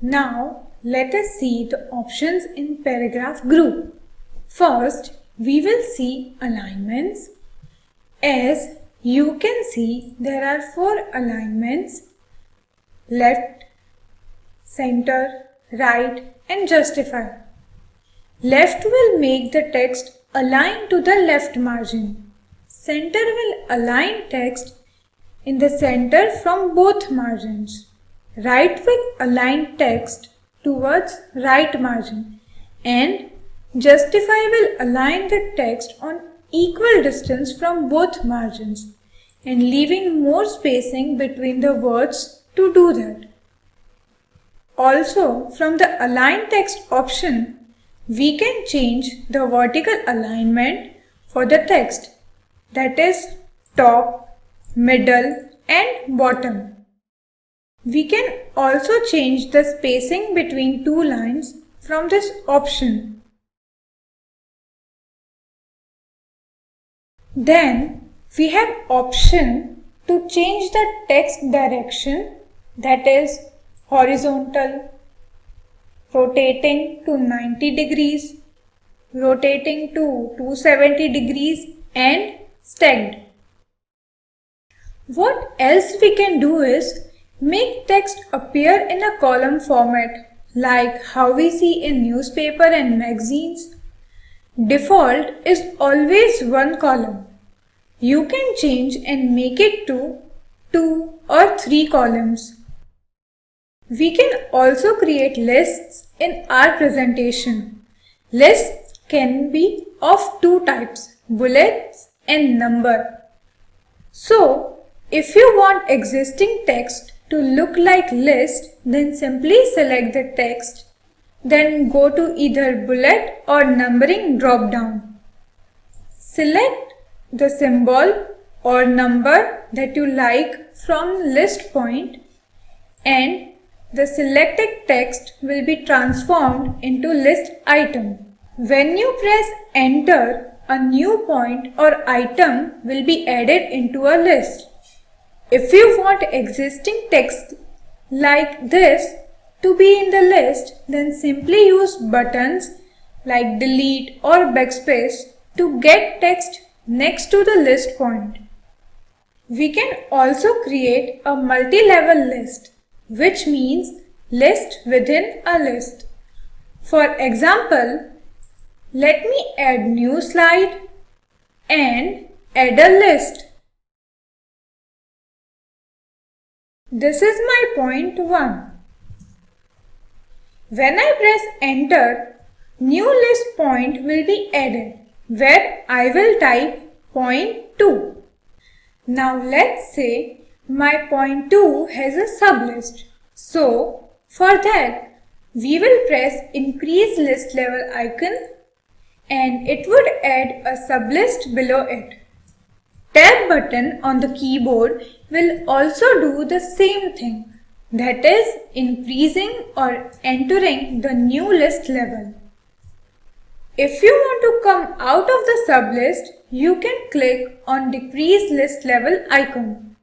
Now let us see the options in paragraph group. First, we will see alignments. As you can see, there are 4 alignments: left, center, right and justify. Left will make the text align to the left margin. Center will align text in the center from both margins. Right will align text towards right margin, and justify will align the text on equal distance from both margins and leaving more spacing between the words to do that. Also, from the align text option, we can change the vertical alignment for the text, that is top, middle and bottom. We can also change the spacing between 2 lines from this option. Then we have option to change the text direction, that is horizontal, rotating to 90 degrees, rotating to 270 degrees and stacked. What else we can do is make text appear in a column format like how we see in newspaper and magazines. Default is always 1 column. You can change and make it to 2 or 3 columns. We can also create lists in our presentation. Lists can be of 2 types, bullets and number. So, if you want existing text to look like list, then simply select the text, then go to either bullet or numbering drop down. Select the symbol or number that you like from list point, and the selected text will be transformed into list item. When you press enter, a new point or item will be added into a list. If you want existing text like this to be in the list, then simply use buttons like delete or backspace to get text next to the list point. We can also create a multi-level list, which means list within a list. For example, let me add new slide and add a list. This is my point 1. When I press enter, new list point will be added where I will type point 2. Now let's say my point 2 has a sublist. So for that, we will press increase list level icon and it would add a sublist below it. Tab button on the keyboard will also do the same thing, that is increasing or entering the new list level. If you want to come out of the sublist, you can click on decrease list level icon.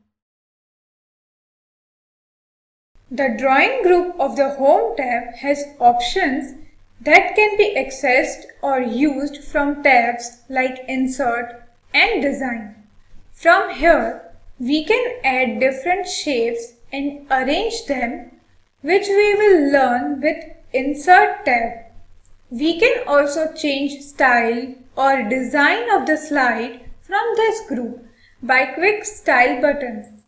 The drawing group of the Home tab has options that can be accessed or used from tabs like Insert and Design. From here, we can add different shapes and arrange them, which we will learn with Insert tab. We can also change style or design of the slide from this group by quick Style button.